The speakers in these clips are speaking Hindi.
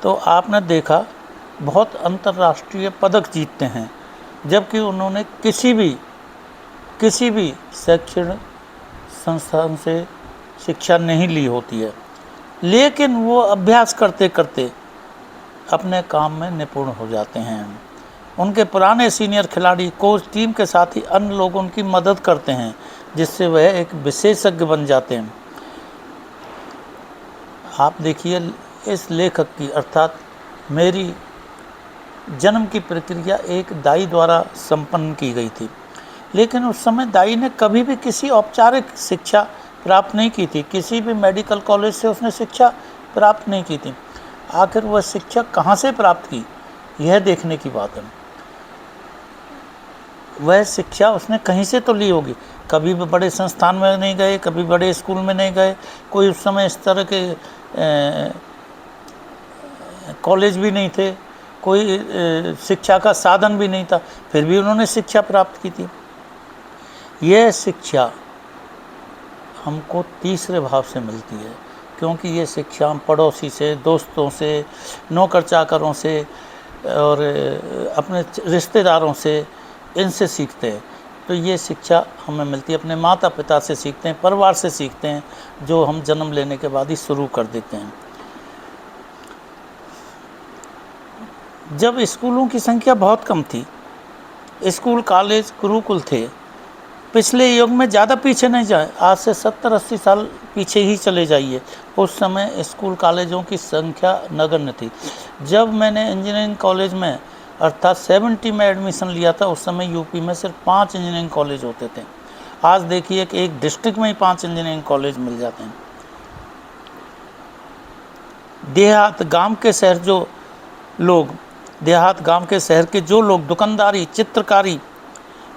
तो आपने देखा बहुत अंतर्राष्ट्रीय पदक जीतते हैं, जबकि उन्होंने किसी भी शैक्षणिक संस्थान से शिक्षा नहीं ली होती है, लेकिन वो अभ्यास करते करते अपने काम में निपुण हो जाते हैं। उनके पुराने सीनियर खिलाड़ी, कोच, टीम के साथ ही अन्य लोग उनकी मदद करते हैं, जिससे वह एक विशेषज्ञ बन जाते हैं। आप देखिए इस लेखक की अर्थात मेरी जन्म की प्रक्रिया एक दाई द्वारा संपन्न की गई थी, लेकिन उस समय दाई ने कभी भी किसी औपचारिक शिक्षा प्राप्त नहीं की थी, किसी भी मेडिकल कॉलेज से उसने शिक्षा प्राप्त नहीं की थी। आखिर वह शिक्षा कहाँ से प्राप्त की, यह देखने की बात है। वह शिक्षा उसने कहीं से तो ली होगी, कभी भी बड़े संस्थान में नहीं गए, कभी बड़े स्कूल में नहीं गए, कोई उस समय इस तरह के कॉलेज भी नहीं थे, कोई शिक्षा का साधन भी नहीं था, फिर भी उन्होंने शिक्षा प्राप्त की थी। यह शिक्षा हमको तीसरे भाव से मिलती है, क्योंकि ये शिक्षा हम पड़ोसी से, दोस्तों से, नौकर चाकरों से और अपने रिश्तेदारों से, इनसे सीखते हैं। तो ये शिक्षा हमें मिलती है, अपने माता पिता से सीखते हैं, परिवार से सीखते हैं, जो हम जन्म लेने के बाद ही शुरू कर देते हैं। जब स्कूलों की संख्या बहुत कम थी, स्कूल, कॉलेज, गुरुकुल थे, पिछले युग में ज़्यादा पीछे नहीं जाए, आज से 70-80 साल पीछे ही चले जाइए, उस समय स्कूल कॉलेजों की संख्या नगण्य थी। जब मैंने इंजीनियरिंग कॉलेज में अर्थात 70 में एडमिशन लिया था, उस समय यूपी में सिर्फ 5 इंजीनियरिंग कॉलेज होते थे। आज देखिए कि एक डिस्ट्रिक्ट में ही 5 इंजीनियरिंग कॉलेज मिल जाते हैं। देहात गांव के शहर के जो लोग दुकानदारी, चित्रकारी,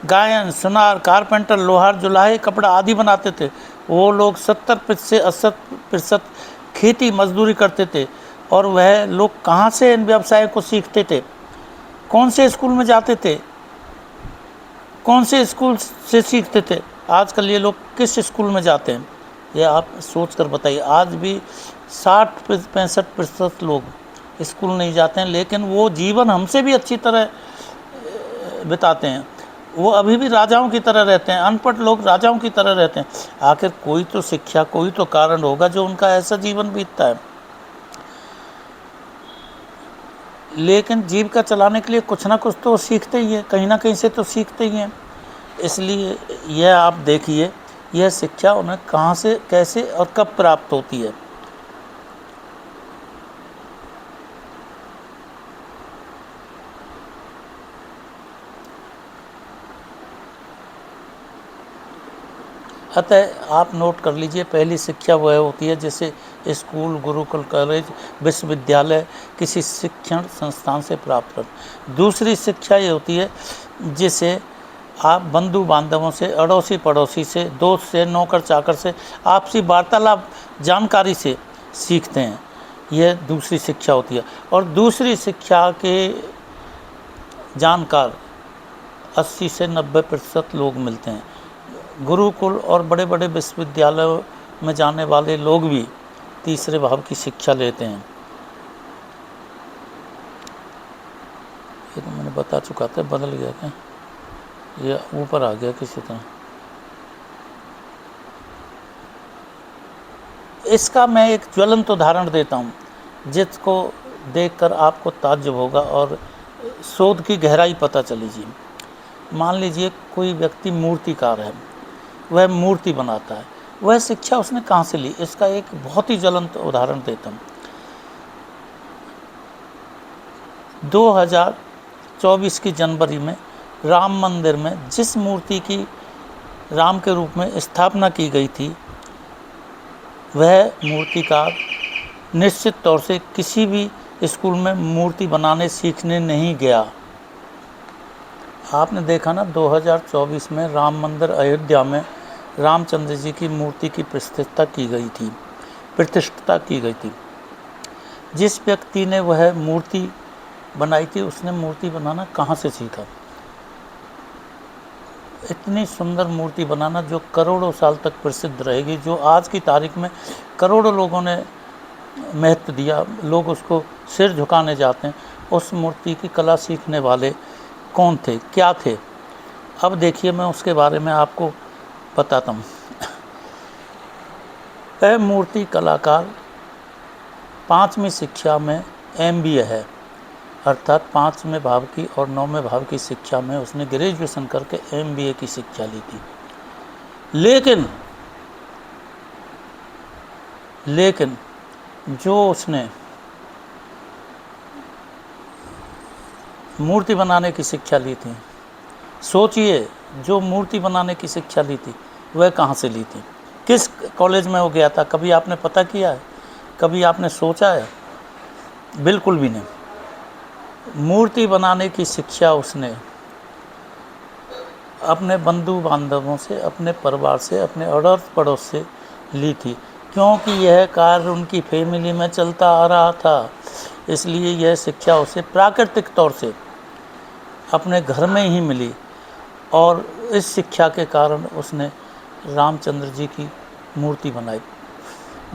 गायन, सुनार, कारपेंटर, लोहार, जुलाहे, कपड़ा आदि बनाते थे, वो लोग 70 से 80% खेती मजदूरी करते थे। और वह लोग कहाँ से इन व्यवसाय को सीखते थे, कौन से स्कूल में जाते थे, कौन से स्कूल से सीखते थे? आजकल ये लोग किस स्कूल में जाते हैं, ये आप सोच कर बताइए। आज भी 60-65% लोग स्कूल नहीं जाते हैं, लेकिन वो जीवन हमसे भी अच्छी तरह बिताते हैं। वो अभी भी राजाओं की तरह रहते हैं, अनपढ़ लोग राजाओं की तरह रहते हैं। आखिर कोई तो शिक्षा, कोई तो कारण होगा जो उनका ऐसा जीवन बीतता है। लेकिन जीविका चलाने के लिए कुछ ना कुछ तो सीखते ही हैं, कहीं ना कहीं से तो सीखते ही हैं। इसलिए यह आप देखिए, यह शिक्षा उन्हें कहाँ से, कैसे और कब प्राप्त होती है। अतः आप नोट कर लीजिए, पहली शिक्षा वह होती है जिसे स्कूल, गुरुकुल, कॉलेज, विश्वविद्यालय, किसी शिक्षण संस्थान से प्राप्त कर। दूसरी शिक्षा ये होती है जिसे आप बंधु बांधवों से, अड़ोसी पड़ोसी से, दोस्त से, नौकर चाकर से, आपसी वार्तालाप, जानकारी से सीखते हैं। यह दूसरी शिक्षा होती है। और दूसरी शिक्षा के जानकार 80 से 90% लोग मिलते हैं। गुरुकुल और बड़े बड़े विश्वविद्यालयों में जाने वाले लोग भी तीसरे भाव की शिक्षा लेते हैं। ये तो मैंने बता चुका था, बदल गया क्या, ये ऊपर आ गया किसी तरह। इसका मैं एक ज्वलंत उदाहरण देता हूँ, जिसको देखकर आपको ताज्जुब होगा और शोध की गहराई पता चलेगी। मान लीजिए कोई व्यक्ति मूर्तिकार है, वह मूर्ति बनाता है, वह शिक्षा उसने कहाँ से ली? इसका एक बहुत ही ज्वलंत उदाहरण देता हूँ। 2024 की जनवरी में राम मंदिर में जिस मूर्ति की राम के रूप में स्थापना की गई थी, वह मूर्तिकार निश्चित तौर से किसी भी स्कूल में मूर्ति बनाने सीखने नहीं गया। आपने देखा ना, 2024 में राम मंदिर अयोध्या में रामचंद्र जी की मूर्ति की प्रतिष्ठा की गई थी। जिस व्यक्ति ने वह मूर्ति बनाई थी, उसने मूर्ति बनाना कहाँ से सीखा? इतनी सुंदर मूर्ति बनाना जो करोड़ों साल तक प्रसिद्ध रहेगी, जो आज की तारीख में करोड़ों लोगों ने महत्व दिया, लोग उसको सिर झुकाने जाते हैं। उस मूर्ति की कला सीखने वाले कौन थे, क्या थे? अब देखिए मैं उसके बारे में आपको बताता हूँ। वह मूर्ति कलाकार 5वीं शिक्षा में MBA है, अर्थात 5वें भाव की और 9वें भाव की शिक्षा में उसने ग्रेजुएशन करके MBA की शिक्षा ली थी। लेकिन जो उसने मूर्ति बनाने की शिक्षा ली थी, सोचिए, जो मूर्ति बनाने की शिक्षा ली थी वह कहाँ से ली थी, किस कॉलेज में वो गया था? कभी आपने पता किया है? कभी आपने सोचा है? बिल्कुल भी नहीं। मूर्ति बनाने की शिक्षा उसने अपने बंधु बांधवों से, अपने परिवार से, अपने अड़ोस पड़ोस से ली थी, क्योंकि यह कार्य उनकी फैमिली में चलता आ रहा था। इसलिए यह शिक्षा उसे प्राकृतिक तौर से अपने घर में ही मिली, और इस शिक्षा के कारण उसने रामचंद्र जी की मूर्ति बनाई।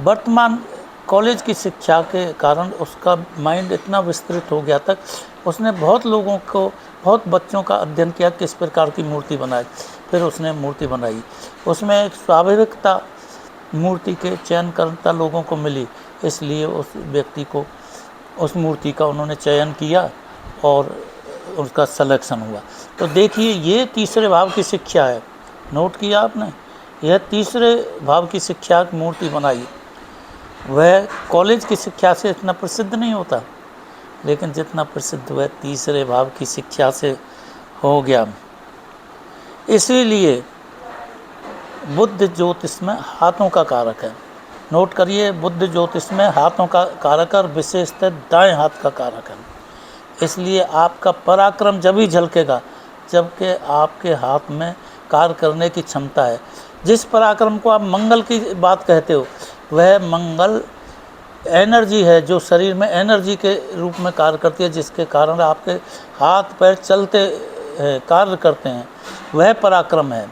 वर्तमान कॉलेज की शिक्षा के कारण उसका माइंड इतना विस्तृत हो गया तक उसने बहुत लोगों को, बहुत बच्चों का अध्ययन किया किस प्रकार की मूर्ति बनाई, फिर उसने मूर्ति बनाई। उसमें एक स्वाभाविकता मूर्ति के चयनकर्ता लोगों को मिली, इसलिए उस व्यक्ति को, उस मूर्ति का उन्होंने चयन किया और उसका सिलेक्शन हुआ। तो देखिए, ये तीसरे भाव की शिक्षा है। नोट किया आपने? यह तीसरे भाव की शिक्षा मूर्ति बनाई। वह कॉलेज की शिक्षा से इतना प्रसिद्ध नहीं होता, लेकिन जितना प्रसिद्ध वह तीसरे भाव की शिक्षा से हो गया। इसीलिए बुद्ध ज्योतिष में हाथों का कारक है। नोट करिए, बुद्ध ज्योतिष में हाथों का कारक और विशेषतः दाएं हाथ का कारक है। इसलिए आपका पराक्रम जब ही झलकेगा जबकि आपके हाथ में कार्य करने की क्षमता है। जिस पराक्रम को आप मंगल की बात कहते हो, वह मंगल एनर्जी है जो शरीर में एनर्जी के रूप में कार्य करती है, जिसके कारण आपके हाथ पैर चलते हैं, कार्य करते हैं, वह पराक्रम है।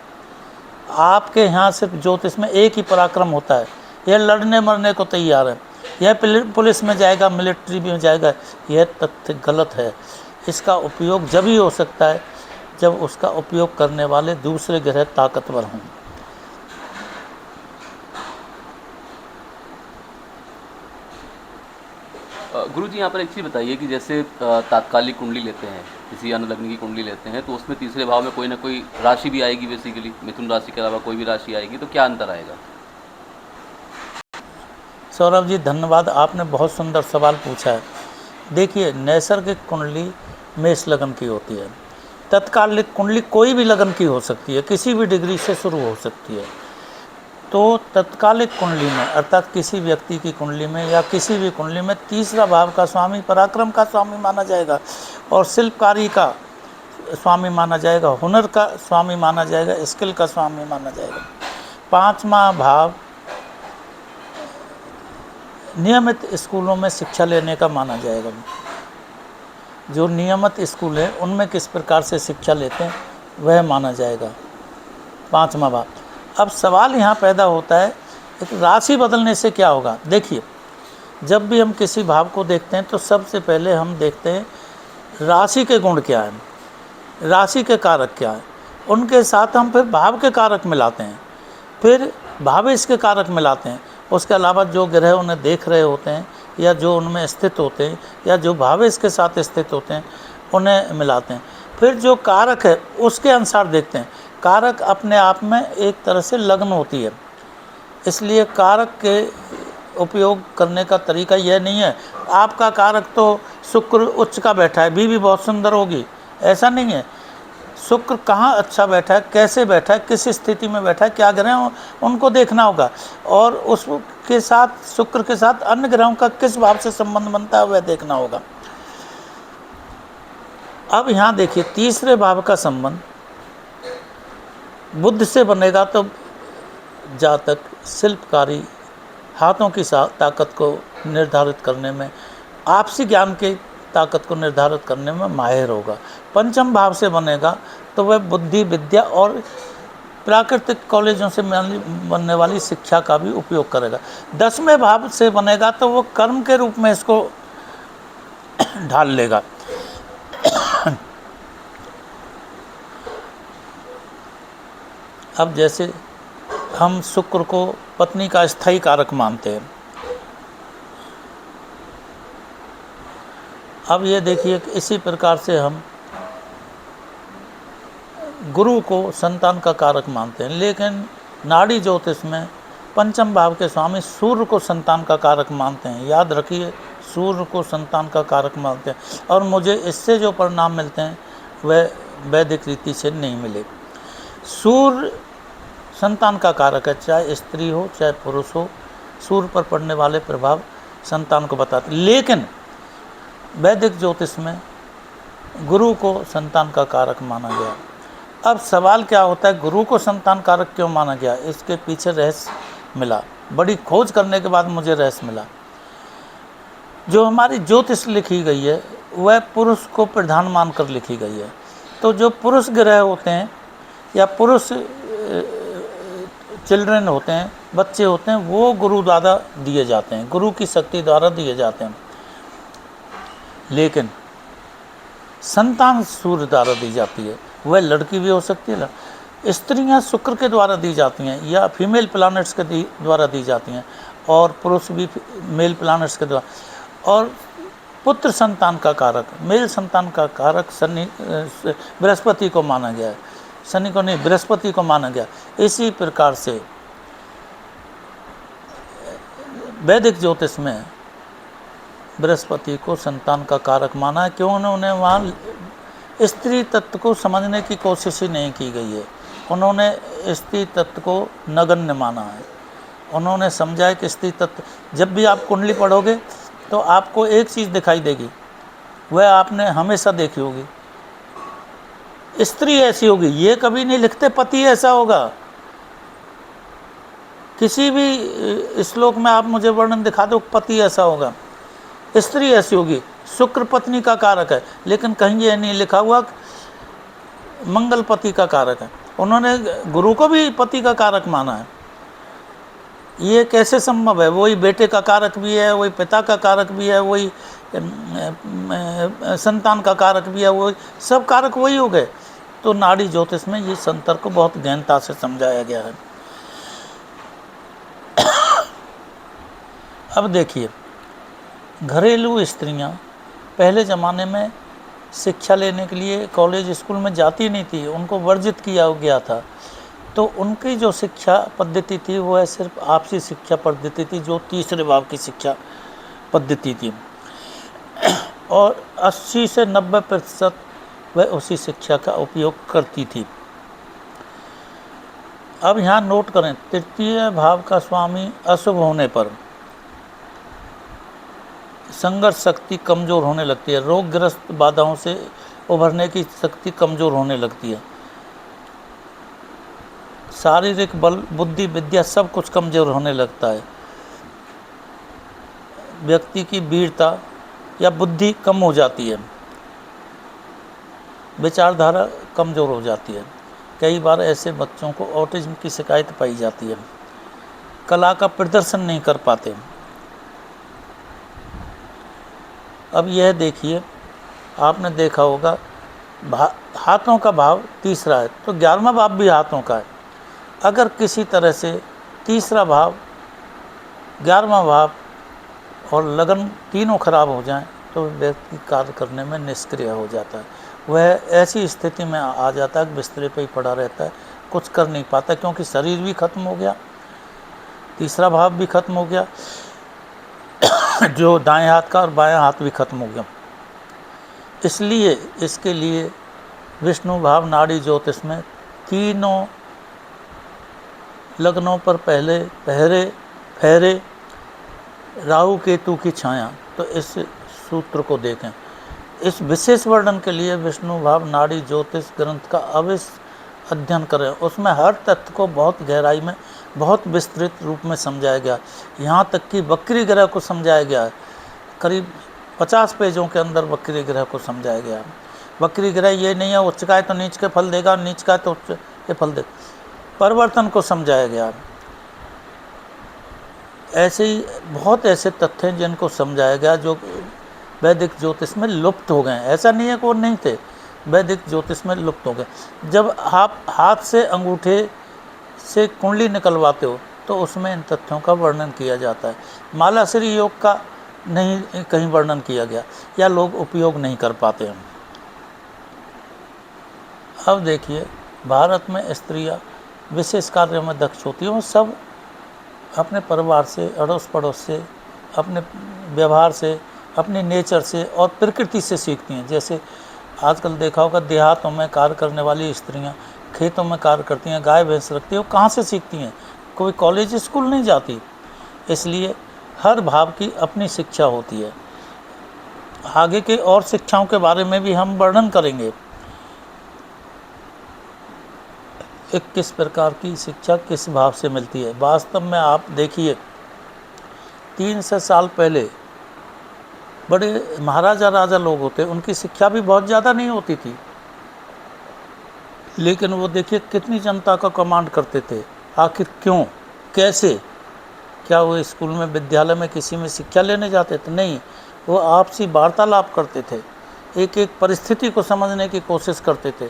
आपके यहाँ सिर्फ ज्योतिष में एक ही पराक्रम होता है, यह लड़ने मरने को तैयार है, यह पुलिस में जाएगा, मिलिट्री में जाएगा। यह तथ्य गलत है। इसका उपयोग जब ही हो सकता है जब उसका उपयोग करने वाले दूसरे ग्रह ताकतवर हों। गुरुजी, यहाँ पर एक चीज़ बताइए कि जैसे तात्कालिक कुंडली लेते हैं, किसी अन्य लग्न की कुंडली लेते हैं, तो उसमें तीसरे भाव में कोई ना कोई राशि भी आएगी। बेसिकली मिथुन राशि के अलावा कोई भी राशि आएगी, तो क्या अंतर आएगा? सौरभ जी धन्यवाद, आपने बहुत सुंदर सवाल पूछा है। देखिए, नैसर्गिक कुंडली मेष लगन की होती है। तत्कालिक कुंडली कोई भी लगन की हो सकती है, किसी भी डिग्री से शुरू हो सकती है। तो तत्कालिक कुंडली में, अर्थात किसी व्यक्ति की कुंडली में या किसी भी कुंडली में तीसरा भाव का स्वामी पराक्रम का स्वामी माना जाएगा, और शिल्पकारी का स्वामी माना जाएगा, हुनर का स्वामी माना जाएगा, स्किल का स्वामी माना जाएगा। 5वां भाव नियमित स्कूलों में शिक्षा लेने का माना जाएगा। जो नियमित स्कूल है उनमें किस प्रकार से शिक्षा लेते हैं वह माना जाएगा 5वां भाव। अब सवाल यहाँ पैदा होता है, एक राशि बदलने से क्या होगा? देखिए, जब भी हम किसी भाव को देखते हैं तो सबसे पहले हम देखते हैं राशि के गुण क्या है, राशि के कारक क्या है, उनके साथ हम फिर भाव के कारक मिलाते हैं, फिर भावेश के कारक मिलाते हैं। उसके अलावा जो ग्रह उन्हें देख रहे होते हैं या जो उनमें स्थित होते हैं या जो भावेश के साथ स्थित होते हैं उन्हें मिलाते हैं। फिर जो कारक है उसके अनुसार देखते हैं। कारक अपने आप में एक तरह से लग्न होती है, इसलिए कारक के उपयोग करने का तरीका यह नहीं है आपका कारक तो शुक्र उच्च का बैठा है, बीवी बहुत सुंदर होगी, ऐसा नहीं है। शुक्र कहाँ अच्छा बैठा है, कैसे बैठा है, किस स्थिति में बैठा है, क्या ग्रह हो, उनको देखना होगा, और उसके साथ शुक्र के साथ अन्य ग्रहों का किस भाव से संबंध बनता है वह देखना होगा। अब यहाँ देखिए, तीसरे भाव का संबंध बुद्ध से बनेगा तो जातक शिल्पकारी, हाथों की ताकत को निर्धारित करने में, आपसी ज्ञान की ताकत को निर्धारित करने में माहिर होगा। पंचम भाव से बनेगा तो वह बुद्धि, विद्या और प्राकृतिक कॉलेजों से बनने वाली शिक्षा का भी उपयोग करेगा। 10वें भाव से बनेगा तो वो कर्म के रूप में इसको ढाल लेगा। अब जैसे हम शुक्र को पत्नी का स्थायी कारक मानते हैं, अब ये देखिए कि इसी प्रकार से हम गुरु को संतान का कारक मानते हैं, लेकिन नाड़ी ज्योतिष में पंचम भाव के स्वामी सूर्य को संतान का कारक मानते हैं। याद रखिए, सूर्य को संतान का कारक मानते हैं, और मुझे इससे जो परिणाम मिलते हैं वह वैदिक रीति से नहीं मिले। सूर्य संतान का कारक है, चाहे स्त्री हो चाहे पुरुष हो, सूर्य पर पड़ने वाले प्रभाव संतान को बताते, लेकिन वैदिक ज्योतिष में गुरु को संतान का कारक माना गया। अब सवाल क्या होता है, गुरु को संतान कारक क्यों माना गया? इसके पीछे रहस्य मिला, बड़ी खोज करने के बाद मुझे रहस्य मिला। जो हमारी ज्योतिष लिखी गई है वह पुरुष को प्रधान मानकर लिखी गई है। तो जो पुरुष ग्रह होते हैं या पुरुष चिल्ड्रन होते हैं, बच्चे होते हैं, वो गुरु द्वारा दिए जाते हैं, गुरु की शक्ति द्वारा दिए जाते हैं। लेकिन संतान सूर्य द्वारा दी जाती है, वह लड़की भी हो सकती है, स्त्रियां शुक्र के द्वारा दी जाती हैं या फीमेल प्लैनेट्स के द्वारा दी जाती हैं, और पुरुष भी मेल प्लैनेट्स के द्वारा। और पुत्र संतान का कारक, मेल संतान का कारक शनि, बृहस्पति को माना गया है, शनि को नहीं बृहस्पति को माना गया। इसी प्रकार से वैदिक ज्योतिष में बृहस्पति को संतान का कारक माना है। क्यों? उन्होंने वहाँ स्त्री तत्व को समझने की कोशिश ही नहीं की गई है, उन्होंने स्त्री तत्व को नगण्य माना है। उन्होंने समझा है कि स्त्री तत्व, जब भी आप कुंडली पढ़ोगे तो आपको एक चीज़ दिखाई देगी, वह आपने हमेशा देखी होगी, स्त्री ऐसी होगी। ये कभी नहीं लिखते पति ऐसा होगा। किसी भी श्लोक में आप मुझे वर्णन दिखा दो, पति ऐसा होगा, स्त्री ऐसी होगी। शुक्र पत्नी का कारक है, लेकिन कहीं ये नहीं लिखा हुआ मंगल पति का कारक है। उन्होंने गुरु को भी पति का कारक माना है। ये कैसे संभव है? वही बेटे का कारक भी है, वही पिता का कारक भी है, वही संतान का कारक भी है, वही सब कारक वही हो गए। तो नाड़ी ज्योतिष में ये संतर को बहुत गहनता से समझाया गया है। अब देखिए, घरेलू स्त्रियां पहले ज़माने में शिक्षा लेने के लिए कॉलेज स्कूल में जाती नहीं थी, उनको वर्जित किया गया था। तो उनकी जो शिक्षा पद्धति थी वह सिर्फ आपसी शिक्षा पद्धति थी, जो तीसरे भाव की शिक्षा पद्धति थी, और 80 से 90% वह उसी शिक्षा का उपयोग करती थी। अब यहाँ नोट करें, तृतीय भाव का स्वामी अशुभ होने पर संघर्ष शक्ति कमज़ोर होने लगती है, रोगग्रस्त बाधाओं से उभरने की शक्ति कमज़ोर होने लगती है, शारीरिक बल, बुद्धि, विद्या सब कुछ कमज़ोर होने लगता है, व्यक्ति की वीरता या बुद्धि कम हो जाती है, विचारधारा कमज़ोर हो जाती है। कई बार ऐसे बच्चों को ऑटिज्म की शिकायत पाई जाती है, कला का प्रदर्शन नहीं कर पाते। अब यह देखिए, आपने देखा होगा हाथों का भाव तीसरा है, तो 11वां भाव भी हाथों का है। अगर किसी तरह से तीसरा भाव, 11वां भाव और लगन तीनों खराब हो जाएं तो व्यक्ति कार्य करने में निष्क्रिय हो जाता है। वह ऐसी स्थिति में आ जाता है कि बिस्तरे पे ही पड़ा रहता है, कुछ कर नहीं पाता, क्योंकि शरीर भी खत्म हो गया, तीसरा भाव भी खत्म हो गया, जो दाएं हाथ का और बायां हाथ भी खत्म हो गया। इसलिए इसके लिए विष्णु भाव नाड़ी ज्योतिष में तीनों लग्नों पर पहले फेरे राहु केतु की छाया। तो इस सूत्र को देखें। इस विशेष वर्णन के लिए विष्णु भाव नाड़ी ज्योतिष ग्रंथ का अवश्य अध्ययन करें। उसमें हर तथ्य को बहुत गहराई में, बहुत विस्तृत रूप में समझाया गया। यहाँ तक कि वक्री ग्रह को समझाया गया है। करीब 50 पेजों के अंदर वक्री ग्रह को समझाया गया। वक्री ग्रह ये नहीं है उच्च का है तो नीच के फल देगा, नीच का है तो उच्च के फल देगा। परिवर्तन को समझाया गया। ऐसे ही बहुत ऐसे तथ्य हैं जिनको समझाया गया जो वैदिक ज्योतिष में लुप्त हो गए हैं। ऐसा नहीं है कि वो नहीं थे, वैदिक ज्योतिष में लुप्त हो गए। जब आप हाथ से अंगूठे से कुंडली निकलवाते हो तो उसमें इन तथ्यों का वर्णन किया जाता है। मालाश्री योग का नहीं कहीं वर्णन किया गया, या लोग उपयोग नहीं कर पाते हैं। अब देखिए, भारत में स्त्रियां विशेष कार्यों में दक्ष होती हैं। वो सब अपने परिवार से, अड़ोस पड़ोस से, अपने व्यवहार से, अपनी नेचर से और प्रकृति से सीखती हैं। जैसे आजकल देखा होगा, देहातों में कार्य करने वाली स्त्रियां खेतों में कार्य करती हैं, गाय भैंस रखती हैं, वो कहाँ से सीखती हैं? कोई कॉलेज स्कूल नहीं जाती। इसलिए हर भाव की अपनी शिक्षा होती है। आगे के और शिक्षाओं के बारे में भी हम वर्णन करेंगे। एक किस प्रकार की शिक्षा किस भाव से मिलती है। वास्तव में आप देखिए, 300 साल पहले बड़े महाराजा राजा लोग होते, उनकी शिक्षा भी बहुत ज़्यादा नहीं होती थी, लेकिन वो देखिए कितनी जनता का कमांड करते थे। आखिर क्यों, कैसे? क्या वो स्कूल में, विद्यालय में किसी में शिक्षा लेने जाते थे? नहीं, वो आपसी वार्तालाप करते थे, एक एक परिस्थिति को समझने की कोशिश करते थे,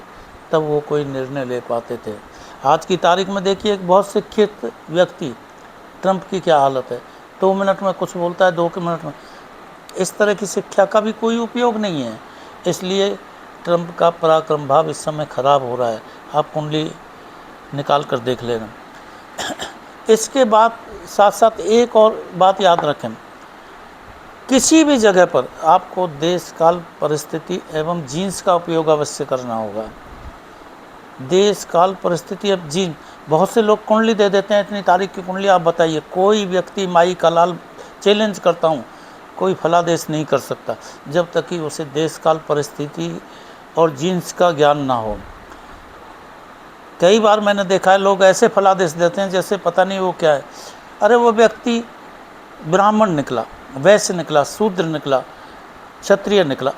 तब वो कोई निर्णय ले पाते थे। आज की तारीख में देखिए, एक बहुत शिक्षित व्यक्ति, ट्रंप की क्या हालत है, 2 मिनट में कुछ बोलता है, 2 मिनट में। इस तरह की शिक्षा का भी कोई उपयोग नहीं है। इसलिए ट्रंप का पराक्रम भाव इस समय खराब हो रहा है। आप कुंडली निकाल कर देख लेना। इसके बाद साथ साथ एक और बात याद रखें, किसी भी जगह पर आपको देश काल परिस्थिति एवं जीन्स का उपयोग अवश्य करना होगा। देश काल परिस्थिति, अब जीन, बहुत से लोग कुंडली दे देते हैं, इतनी तारीख की कुंडली, आप बताइए कोई व्यक्ति, माई का लाल चैलेंज करता हूँ, कोई फलादेश नहीं कर सकता जब तक कि उसे देश काल परिस्थिति और जीन्स का ज्ञान ना हो। कई बार मैंने देखा है, लोग ऐसे फलादेश देते हैं जैसे पता नहीं वो क्या है। अरे वो व्यक्ति ब्राह्मण निकला, वैश्य निकला, शूद्र निकला, क्षत्रिय निकला,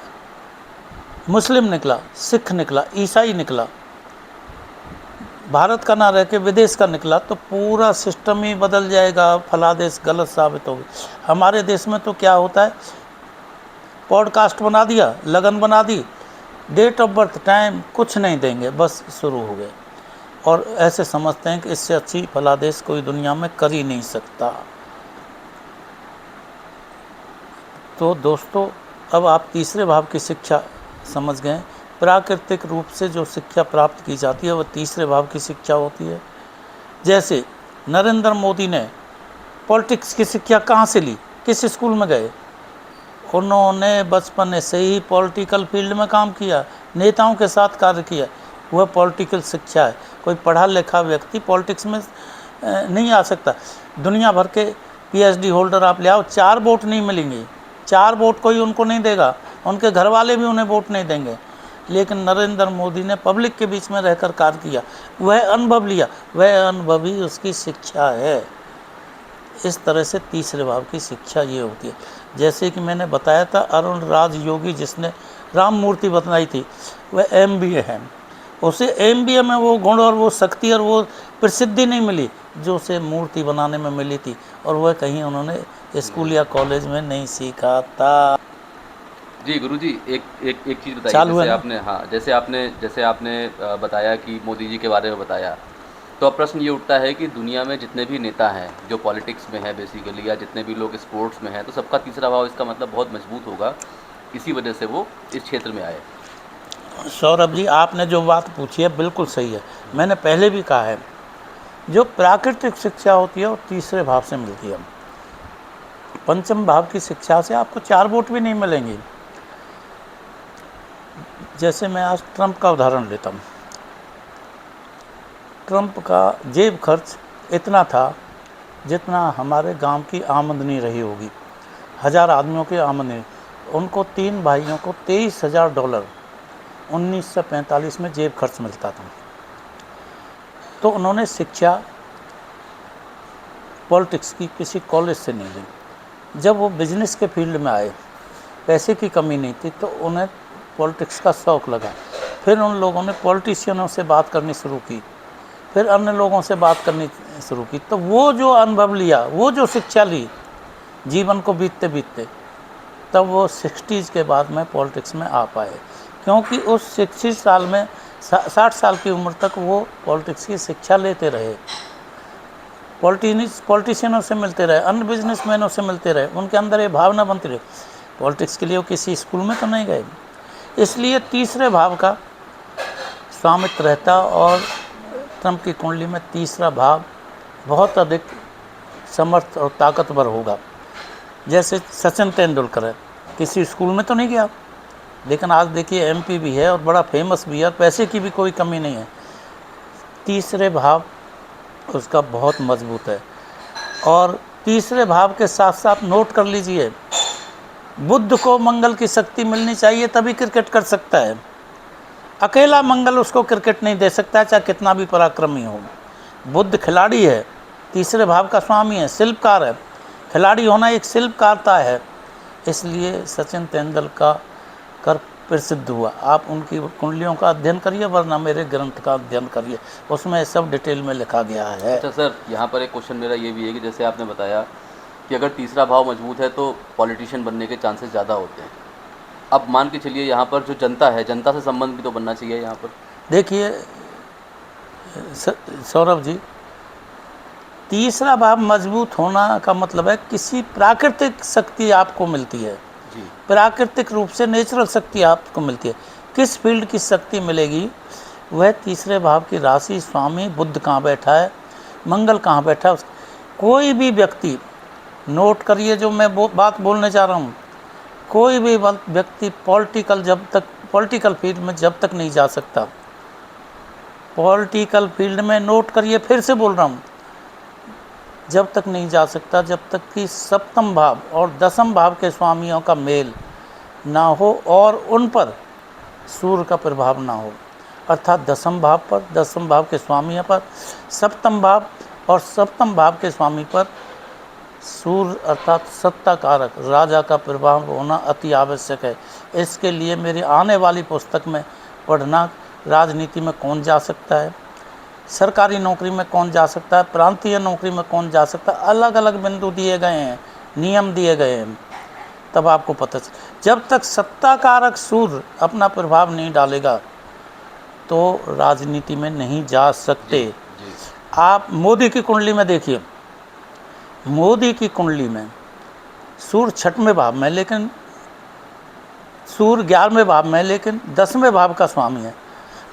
मुस्लिम निकला, सिख निकला, ईसाई निकला, भारत का ना रह के विदेश का निकला, तो पूरा सिस्टम ही बदल जाएगा, फलादेश गलत साबित होगी। हमारे देश में तो क्या होता है, पॉडकास्ट बना दिया, लगन बना दी, डेट ऑफ बर्थ, टाइम कुछ नहीं देंगे, बस शुरू हो गए। और ऐसे समझते हैं कि इससे अच्छी फलादेश कोई दुनिया में कर ही नहीं सकता। तो दोस्तों, अब आप तीसरे भाव की शिक्षा समझ गए। प्राकृतिक रूप से जो शिक्षा प्राप्त की जाती है वह तीसरे भाव की शिक्षा होती है। जैसे नरेंद्र मोदी ने पॉलिटिक्स की शिक्षा कहाँ से ली, किस स्कूल में गए? उन्होंने बचपन से ही पॉलिटिकल फील्ड में काम किया, नेताओं के साथ कार्य किया, वह पॉलिटिकल शिक्षा है। कोई पढ़ा लिखा व्यक्ति पॉलिटिक्स में नहीं आ सकता। दुनिया भर के PhD होल्डर आप ले आओ, 4 वोट नहीं मिलेंगे, 4 वोट कोई उनको नहीं देगा, उनके घर वाले भी उन्हें वोट नहीं देंगे। लेकिन नरेंद्र मोदी ने पब्लिक के बीच में रहकर कार्य किया, वह अनुभव लिया, वह अनुभव ही उसकी शिक्षा है। इस तरह से तीसरे भाव की शिक्षा ये होती है। जैसे कि मैंने बताया था, अरुण राज योगी जिसने राम मूर्ति बनाई थी, वह MBA है। उसे MBA में वो गुण और वो शक्ति और वो प्रसिद्धि नहीं मिली जो उसे मूर्ति बनाने में मिली थी, और वह कहीं उन्होंने स्कूल या कॉलेज में नहीं सीखा था। जी गुरुजी, एक एक एक चीज़ बताइए। चालू है जैसे ना? आपने, हाँ, जैसे आपने बताया कि मोदी जी के बारे में बताया, तो अब प्रश्न ये उठता है कि दुनिया में जितने भी नेता हैं जो पॉलिटिक्स में है बेसिकली, या जितने भी लोग स्पोर्ट्स में हैं, तो सबका तीसरा भाव इसका मतलब बहुत मजबूत होगा, इसी वजह से वो इस क्षेत्र में आए। सौरभ जी, आपने जो बात पूछी है बिल्कुल सही है। मैंने पहले भी कहा है, जो प्राकृतिक शिक्षा होती है वो तीसरे भाव से मिलती है। पंचम भाव की शिक्षा से आपको 4 वोट भी नहीं मिलेंगे। जैसे मैं आज ट्रंप का उदाहरण लेता हूँ। ट्रंप का जेब खर्च इतना था जितना हमारे गांव की आमदनी रही होगी, 1000 आदमियों की आमदनी। उनको 3 भाइयों को $23,000 1945 में जेब खर्च मिलता था। तो उन्होंने शिक्षा पॉलिटिक्स की किसी कॉलेज से नहीं ली। जब वो बिजनेस के फील्ड में आए, पैसे की कमी नहीं थी, तो उन्हें पॉलिटिक्स का शौक़ लगा। फिर उन लोगों ने पॉलिटिशियनों से बात करनी शुरू की फिर अन्य लोगों से बात करनी शुरू की। तो वो जो अनुभव लिया, वो जो शिक्षा ली जीवन को बीतते बीतते, तब वो 60s के बाद में पॉलिटिक्स में आ पाए, क्योंकि उस 60 साल में 60 साल की उम्र तक वो पॉलिटिक्स की शिक्षा लेते रहे, पॉलिटिशियनों से मिलते रहे, अन्य बिजनेसमैनों से मिलते रहे, उनके अंदर ये भावना बनती रही। पॉलिटिक्स के लिए वो किसी स्कूल में तो नहीं गए, इसलिए तीसरे भाव का स्वामित्व रहता। और ट्रंप की कुंडली में तीसरा भाव बहुत अधिक समर्थ और ताकतवर होगा। जैसे सचिन तेंदुलकर है, किसी स्कूल में तो नहीं गया, लेकिन आज देखिए एमपी भी है और बड़ा फेमस भी है और पैसे की भी कोई कमी नहीं है। तीसरे भाव उसका बहुत मजबूत है। और तीसरे भाव के साथ साथ नोट कर लीजिए, बुद्ध को मंगल की शक्ति मिलनी चाहिए तभी क्रिकेट कर सकता है। अकेला मंगल उसको क्रिकेट नहीं दे सकता, चाहे कितना भी पराक्रमी हो। बुद्ध खिलाड़ी है, तीसरे भाव का स्वामी है, शिल्पकार है। खिलाड़ी होना एक शिल्पकारता है, इसलिए सचिन तेंदुलकर प्रसिद्ध हुआ। आप उनकी कुंडलियों का अध्ययन करिए, वरना मेरे ग्रंथ का अध्ययन करिए, उसमें सब डिटेल में लिखा गया है। अच्छा सर, यहाँ पर एक क्वेश्चन मेरा ये भी है कि जैसे आपने बताया कि अगर तीसरा भाव मजबूत है तो पॉलिटिशियन बनने के चांसेस ज़्यादा होते हैं। अब मान के चलिए यहाँ पर जो जनता है, जनता से संबंध भी तो बनना चाहिए यहाँ पर। देखिए सौरभ जी, तीसरा भाव मजबूत होना का मतलब है किसी प्राकृतिक शक्ति आपको मिलती है जी। प्राकृतिक रूप से नेचुरल शक्ति आपको मिलती है। किस फील्ड की शक्ति मिलेगी, वह तीसरे भाव की राशि स्वामी बुद्ध कहाँ बैठा है, मंगल कहाँ बैठा है। कोई भी व्यक्ति, नोट करिए जो मैं बात बोलने जा रहा हूँ, कोई भी व्यक्ति पॉलिटिकल फील्ड में जब तक नहीं जा सकता, पॉलिटिकल फील्ड में, नोट करिए फिर से बोल रहा हूँ, जब तक नहीं जा सकता जब तक कि सप्तम भाव और दसम भाव के स्वामियों का मेल ना हो और उन पर सूर्य का प्रभाव ना हो। अर्थात दसम भाव पर, दसम भाव के स्वामियों पर, सप्तम भाव और सप्तम भाव के स्वामी पर सूर्य अर्थात सत्ता कारक राजा का प्रभाव होना अति आवश्यक है। इसके लिए मेरी आने वाली पुस्तक में पढ़ना, राजनीति में कौन जा सकता है, सरकारी नौकरी में कौन जा सकता है, प्रांतीय नौकरी में कौन जा सकता है, अलग अलग बिंदु दिए गए हैं, नियम दिए गए हैं, तब आपको पता चल। जब तक सत्ता कारक सूर्य अपना प्रभाव नहीं डालेगा तो राजनीति में नहीं जा सकते। जी। आप मोदी की कुंडली में देखिए, मोदी की कुंडली में सूर्य 6वें भाव में, लेकिन सूर्य 11वें भाव में, लेकिन 10वें भाव का स्वामी है।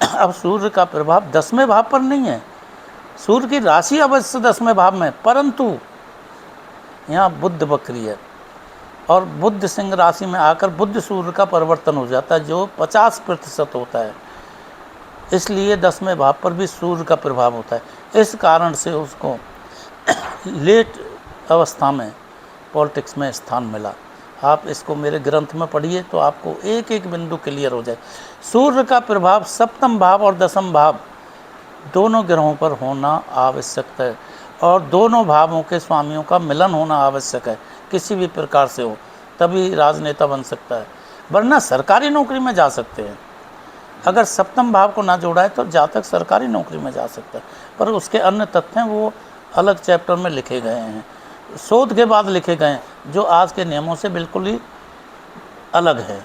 अब सूर्य का प्रभाव 10वें भाव पर नहीं है, सूर्य की राशि अवश्य 10वें भाव में, परंतु यहाँ बुध वक्री है और बुध सिंह राशि में आकर बुध सूर्य का परिवर्तन हो जाता है, जो 50% होता है। इसलिए 10वें भाव पर भी सूर्य का प्रभाव होता है। इस कारण से उसको लेट अवस्था में पॉलिटिक्स में स्थान मिला। आप इसको मेरे ग्रंथ में पढ़िए तो आपको एक एक बिंदु क्लियर हो जाए। सूर्य का प्रभाव सप्तम भाव और दसम भाव दोनों ग्रहों पर होना आवश्यक है और दोनों भावों के स्वामियों का मिलन होना आवश्यक है, किसी भी प्रकार से हो, तभी राजनेता बन सकता है, वरना सरकारी नौकरी में जा सकते हैं। अगर सप्तम भाव को ना जोड़ा है तो जातक सरकारी नौकरी में जा सकता है, पर उसके अन्य तथ्य हैं वो अलग चैप्टर में लिखे गए हैं, शोध के बाद लिखे गए हैं, जो आज के नियमों से बिल्कुल ही अलग है।